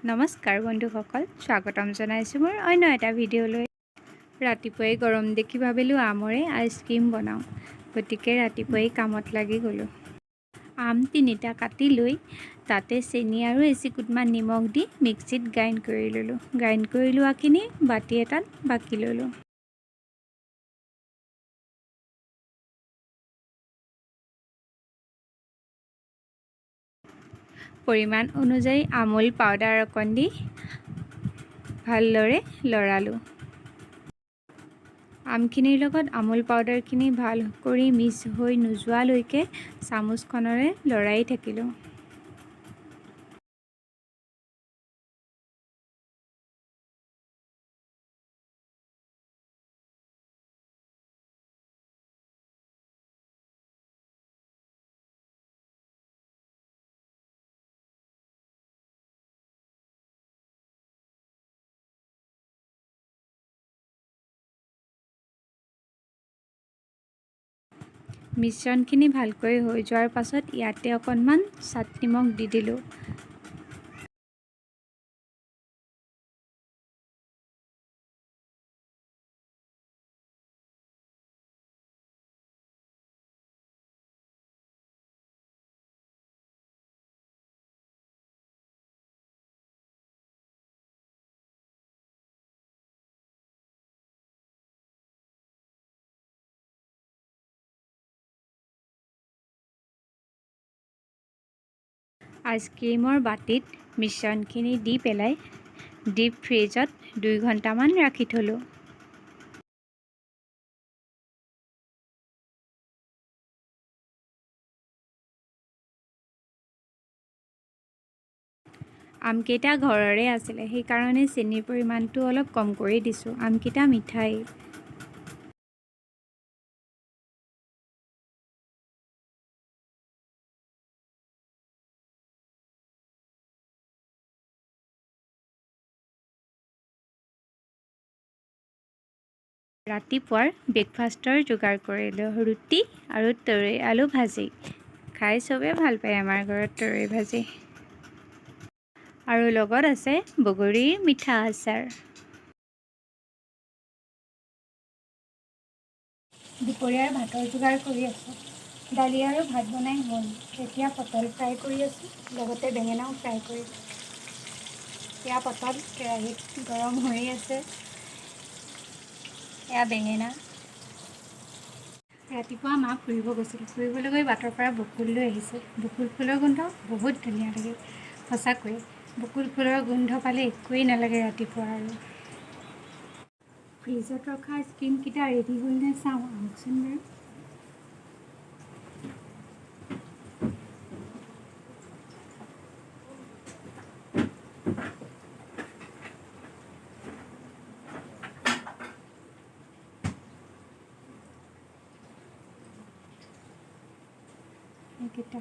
নমস্কাৰ বন্ধুসকল, স্বাগতম জনাইছোঁ মোৰ অন্য এটা ভিডিঅ'লৈ। ৰাতিপুৱাই গৰম দেখি ভাবিলোঁ আমৰে আইচক্ৰীম বনাওঁ। গতিকে ৰাতিপুৱাই কামত লাগি গ'লোঁ। আম 3টা কাটি লৈ তাতে চেনি আৰু এচিকুটমান নিমখ দি মিক্সিত গ্ৰাইণ্ড কৰি ল'লোঁ। গ্ৰাইণ্ড কৰি লোৱাখিনি বাতি এটাত বাকি ল'লোঁ। পৰিমাণ অনুযায়ী আমুল পাউডাৰ অকণ দি ভালদৰে লৰালোঁ। আমখিনিৰ লগত আমুল পাউডাৰখিনি ভাল কৰি মিক্স হৈ নোযোৱালৈকে চামুচখনেৰে লৰাই থাকিলোঁ। মিশ্ৰণখিনি ভালকৈ হৈ যোৱাৰ পাছত ইয়াতে অকণমান চাট নিমখ দি দিলোঁ। আইচক্ৰীমৰ বাটিত মিশ্ৰণখিনি দি পেলাই ডিপ ফ্ৰিজত 2 ঘণ্টামান ৰাখি থ'লোঁ। আমকেইটা ঘৰৰে আছিলে, সেইকাৰণে চেনিৰ পৰিমাণটো অলপ কম কৰি দিছোঁ। আমকেইটা মিঠাই। ৰাতিপুৱাৰ ব্ৰেকফাষ্টৰ যোগাৰ কৰিলোঁ। ৰুটি আৰু তৰৈ আলু ভাজি। খাই চবেই ভাল পায় আমাৰ ঘৰত তৰৈ ভাজি। আৰু লগত আছে বগৰীৰ মিঠা আচাৰ। দুপৰীয়াৰ ভাতৰ যোগাৰ কৰি আছোঁ। দালি আৰু ভাত বনাই হ'ল। এতিয়া পটল ফ্ৰাই কৰি আছোঁ, লগতে বেঙেনাও ফ্ৰাই কৰিছোঁ। এয়া পটল কেৰাহীত গৰম হৈ আছে। এয়া বেঙেনা। ৰাতিপুৱা মা ফুৰিব গৈছিল। ফুৰিবলৈ গৈ বাটৰ পৰা বকুল লৈ আহিছে। বকুল ফুলৰ গোন্ধ বহুত ধুনীয়া লাগে। সঁচাকৈ বকুল ফুলৰ গোন্ধ পালে একোৱেই নালাগে ৰাতিপুৱা আৰু। ফ্ৰিজত ৰখা আইচক্ৰীমকেইটা ৰেডি হ'লনে চাওঁ, আহকচোন বাৰু। এইকেইটা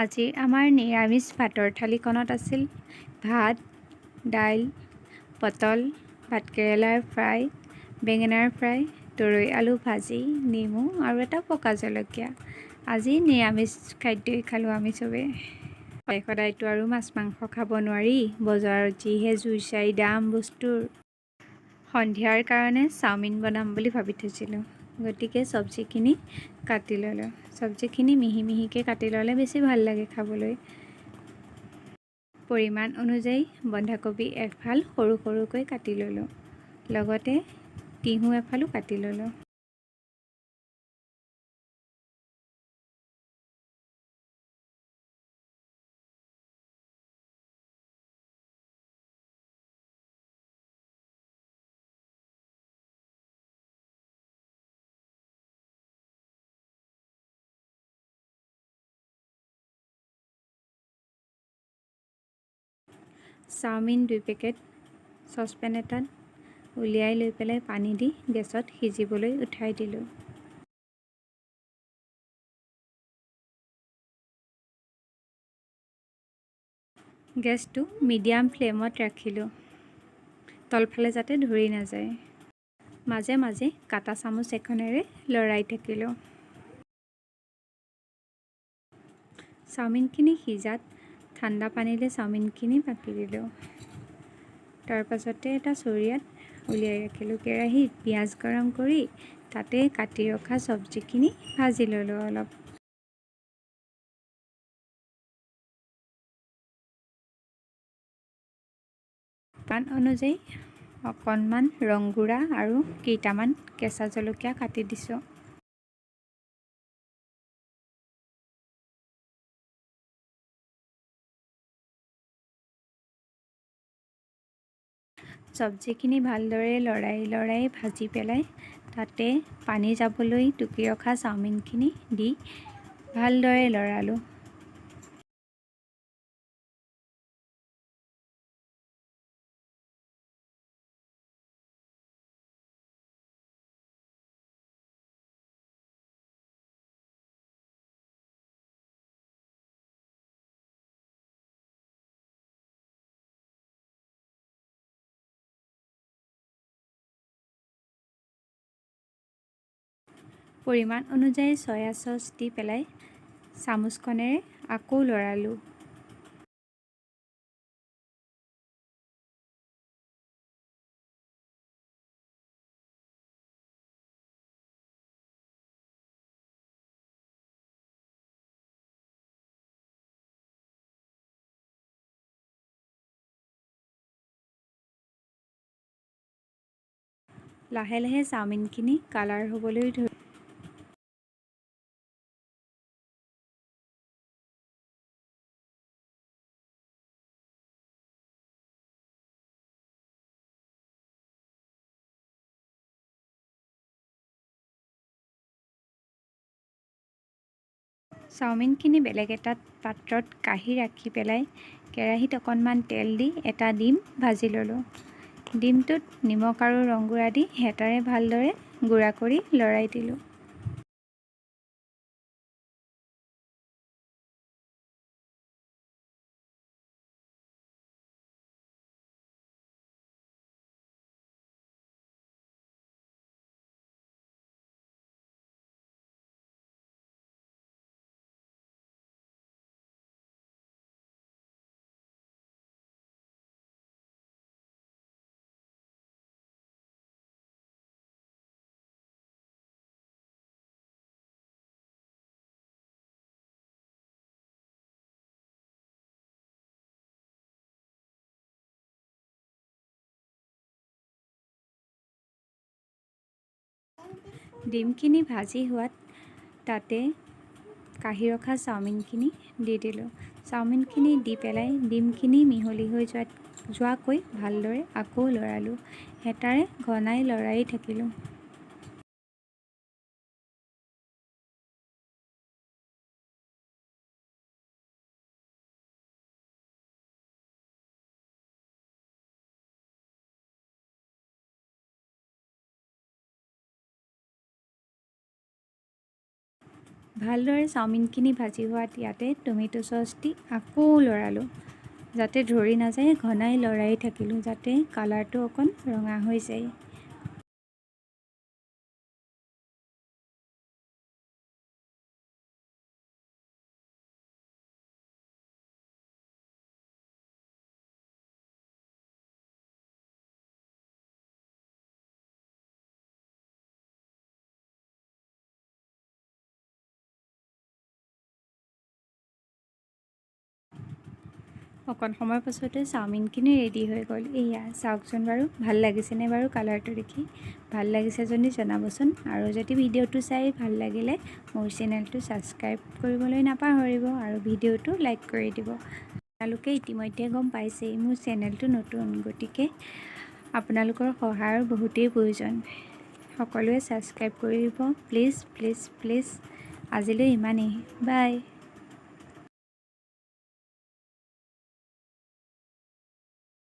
আজি আমাৰ নিৰামিষ ভাতৰ থালিখনত আছিল ভাত, দাইল, পটল, ভাতকেৰেলাৰ ফ্ৰাই, বেঙেনাৰ ফ্ৰাই, তৰৈ আলু ভাজি, নেমু আৰু এটা পকা জলকীয়া। আজি নিৰামিষ খাদ্যই খালোঁ আমি চবেই। সদায়তো আৰু মাছ মাংস খাব নোৱাৰি, বজাৰত যিহে জুই চাই দাম বস্তুৰ। সন্ধিয়াৰ কাৰণে চাওমিন বনাম বুলি ভাবি থৈছিলোঁ। গতিকে চব্জিখিনি কাটি ল'লোঁ। চব্জিখিনি মিহি মিহিকৈ কাটি ল'লে বেছি ভাল লাগে খাবলৈ। পৰিমাণ অনুযায়ী বন্ধাকবি এফাল সৰু সৰুকৈ কাটি ল'লোঁ। লগতে তিহু এফালো কাটি ল'লোঁ। চাওমিন 2 পেকেট চচপেন এটাত উলিয়াই লৈ পেলাই পানী দি গেছত সিজিবলৈ উঠাই দিলোঁ। গেছটো মিডিয়াম ফ্লেমত ৰাখিলোঁ, তলফালে যাতে ধৰি নাযায়। মাজে মাজে কাটা চামুচ এখনেৰে লৰাই থাকিলোঁ। চাওমিনখিনি সিজাত ঠাণ্ডা পানীৰে চাওমিনখিনি বাকি দিলোঁ। তাৰ পাছতে এটা চৰিয়াত উলিয়াই ৰাখিলোঁ। কেৰাহীত পিঁয়াজ গৰম কৰি তাতে কাটি ৰখা চব্জিখিনি ভাজি ল'লোঁ অলপ। পৰিমাণ অনুযায়ী অকণমান ৰং গুড়া আৰু কেইটামান কেঁচা জলকীয়া কাটি দিছোঁ। চব্জিখিনি ভালদৰে লৰাই ভাজি পেলাই তাতে পানী যাবলৈ টুকি ৰখা চাওমিনখিনি দি ভালদৰে লৰালোঁ। পৰিমাণ অনুযায়ী চয়া চচ দি পেলাই চামুচখনেৰে আকৌ লৰালোঁ। লাহে লাহে চাওমিনখিনি কালাৰ হ'বলৈ ধৰিলে। চাওমিনখিনি বেলেগ এটা পাত্ৰত কাঢ়ি ৰাখি পেলাই কেৰাহীত অকণমান তেল দি এটা ডিম ভাজি ল'লোঁ। ডিমটোত নিমখ আৰু ৰং গুড়া দি হেতাৰে ভালদৰে গুড়া কৰি লৰাই দিলোঁ। ডিমখিনি ভাজি হোৱাত তাতে কাঢ়ি ৰখা চাওমিনখিনি দি দিলোঁ। চাওমিনখিনি দি পেলাই ডিমখিনি মিহলি হৈ যোৱাকৈ ভালদৰে আকৌ লৰালোঁ। হেতাৰে ঘনাই লৰাই থাকিলোঁ। ভালদৰে চাওমিনখিনি ভাজি হোৱাত ইয়াতে টমেটো চচ দি আকৌ লৰালোঁ। যাতে ধৰি নাযায় ঘনাই লৰাই থাকিলোঁ যাতে কালাৰটো অকণ ৰঙা হৈ যায়। অকণ সময়ৰ পাছতে চাওমিনখিনি ৰেডি হৈ গ'ল। এয়া চাওকচোন বাৰু, ভাল লাগিছেনে বাৰু কালাৰটো দেখি? ভাল লাগিছে যদি জনাবচোন, আৰু যদি ভিডিঅ'টো চাই ভাল লাগিলে মোৰ চেনেলটো ছাবস্ক্ৰাইব কৰিবলৈ নাপাহৰিব আৰু ভিডিঅ'টো লাইক কৰি দিব। আপোনালোকে ইতিমধ্যে গম পাইছেই মোৰ চেনেলটো নতুন, গতিকে আপোনালোকৰ সহায়ৰ বহুতেই প্ৰয়োজন। সকলোৱে ছাবস্ক্ৰাইব কৰি দিব প্লিজ প্লিজ প্লিজ। আজিলৈ ইমানেই, বাই।